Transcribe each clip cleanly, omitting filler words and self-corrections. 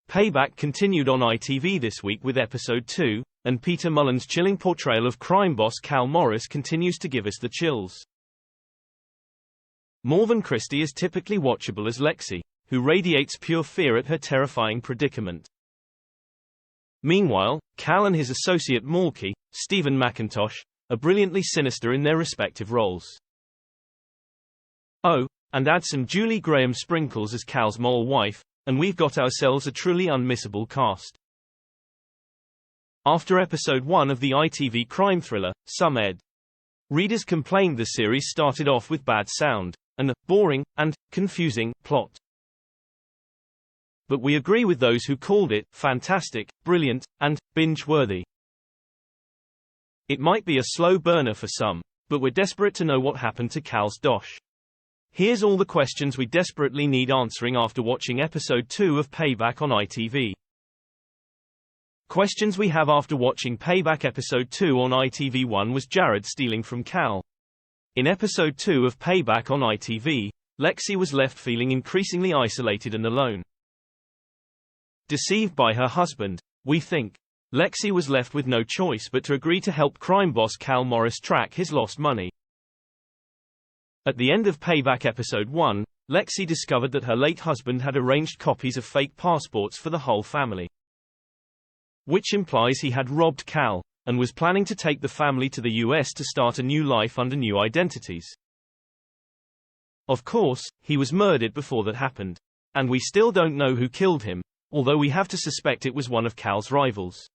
Payback continued on ITV this week with episode 2, and Peter Mullan's chilling portrayal of crime boss Cal Morris continues to give us the chills. Morven Christie is typically watchable as Lexie, who radiates pure fear at her terrifying predicament. Meanwhile, Cal and his associate Malky, Stephen Mackintosh, are brilliantly sinister in their respective roles. Oh, and add some Julie Graham sprinkles as Cal's mole wife, and we've got ourselves a truly unmissable cast. After episode 1 of the ITV crime thriller, Some Ed. Readers complained the series started off with bad sound, and a boring, and confusing plot. But we agree with those who called it fantastic, brilliant, and binge-worthy. It might be a slow burner for some, but we're desperate to know what happened to Cal's dosh. Here's all the questions we desperately need answering after watching episode 2 of Payback on ITV. Questions we have after watching Payback episode 2 on ITV1 was Jared stealing from Cal. In episode 2 of Payback on ITV, Lexie was left feeling increasingly isolated and alone. Deceived by her husband, we think, Lexie was left with no choice but to agree to help crime boss Cal Morris track his lost money. At the end of Payback episode 1, Lexie discovered that her late husband had arranged copies of fake passports for the whole family. Which implies he had robbed Cal, and was planning to take the family to the US to start a new life under new identities. Of course, he was murdered before that happened. And we still don't know who killed him, although we have to suspect it was one of Cal's rivals.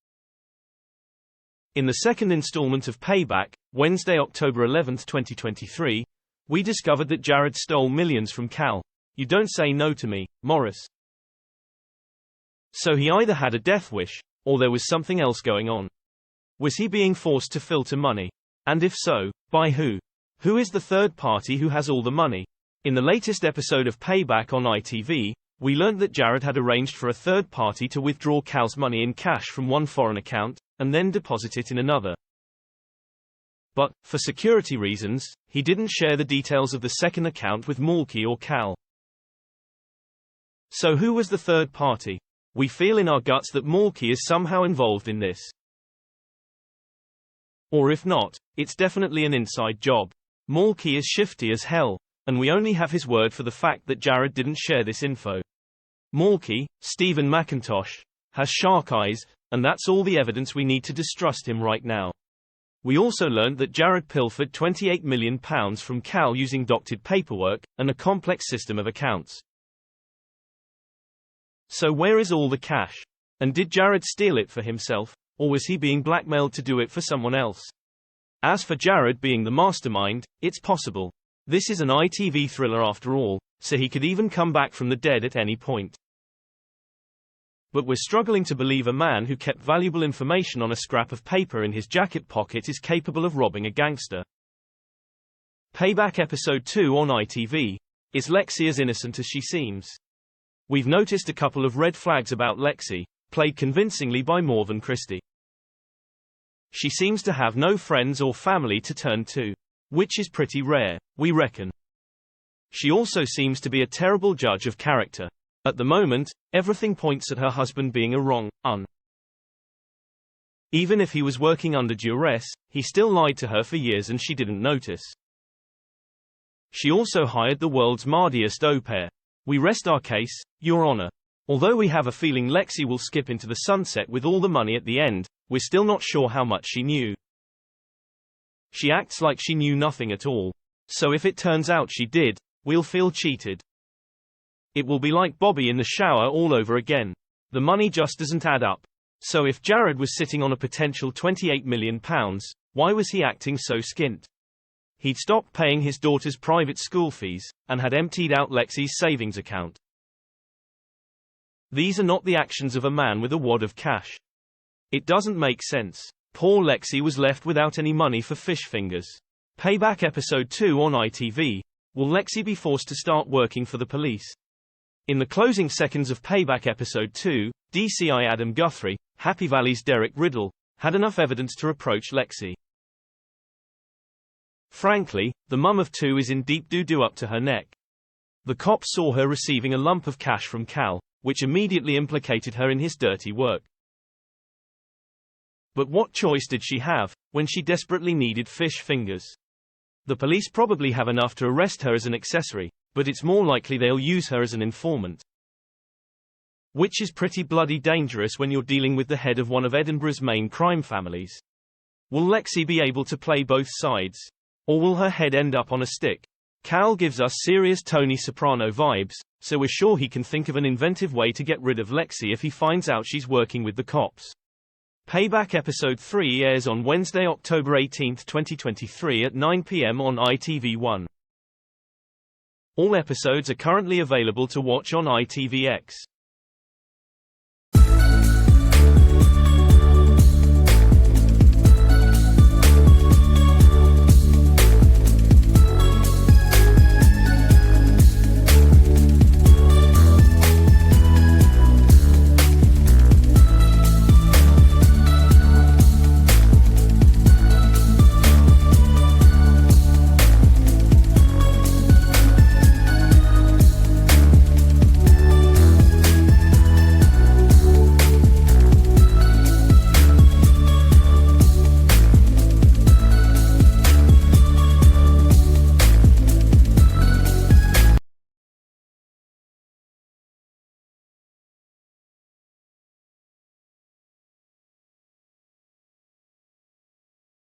In the second installment of Payback, Wednesday, October 11, 2023, we discovered that Jared stole millions from Cal. You don't say no to me, Morris. So he either had a death wish, or there was something else going on. Was he being forced to filter money? And if so, by who? Who is the third party who has all the money? In the latest episode of Payback on ITV, we learned that Jared had arranged for a third party to withdraw Cal's money in cash from one foreign account, and then deposit it in another. But, for security reasons, he didn't share the details of the second account with Malky or Cal. So who was the third party? We feel in our guts that Malky is somehow involved in this. Or if not, it's definitely an inside job. Malky is shifty as hell, and we only have his word for the fact that Jared didn't share this info. Malky, Stephen Mackintosh, has shark eyes, and that's all the evidence we need to distrust him right now. We also learned that Jared pilfered £28 million from Cal using doctored paperwork, and a complex system of accounts. So where is all the cash? And did Jared steal it for himself, or was he being blackmailed to do it for someone else? As for Jared being the mastermind, it's possible. This is an ITV thriller after all, so he could even come back from the dead at any point. But we're struggling to believe a man who kept valuable information on a scrap of paper in his jacket pocket is capable of robbing a gangster. Payback episode 2 on ITV. Is Lexie as innocent as she seems? We've noticed a couple of red flags about Lexie, played convincingly by Morven Christie. She seems to have no friends or family to turn to, which is pretty rare, we reckon. She also seems to be a terrible judge of character. At the moment, everything points at her husband being a wrong, Even if he was working under duress, he still lied to her for years and she didn't notice. She also hired the world's mardiest au pair. We rest our case, Your Honor. Although we have a feeling Lexie will skip into the sunset with all the money at the end, we're still not sure how much she knew. She acts like she knew nothing at all. So if it turns out she did, we'll feel cheated. It will be like Bobby in the shower all over again. The money just doesn't add up. So if Jared was sitting on a potential £28 million, why was he acting so skint? He'd stopped paying his daughter's private school fees, and had emptied out Lexie's savings account. These are not the actions of a man with a wad of cash. It doesn't make sense. Poor Lexie was left without any money for fish fingers. Payback episode 2 on ITV. Will Lexie be forced to start working for the police? In the closing seconds of Payback episode 2, DCI Adam Guthrie, Happy Valley's Derek Riddle, had enough evidence to approach Lexie. Frankly, the mum of two is in deep doo-doo up to her neck. The cops saw her receiving a lump of cash from Cal, which immediately implicated her in his dirty work. But what choice did she have, when she desperately needed fish fingers? The police probably have enough to arrest her as an accessory, but it's more likely they'll use her as an informant. Which is pretty bloody dangerous when you're dealing with the head of one of Edinburgh's main crime families. Will Lexie be able to play both sides? Or will her head end up on a stick? Cal gives us serious Tony Soprano vibes, so we're sure he can think of an inventive way to get rid of Lexie if he finds out she's working with the cops. Payback Episode 3 airs on Wednesday, October 18, 2023 at 9 p.m. on ITV1. All episodes are currently available to watch on ITVX.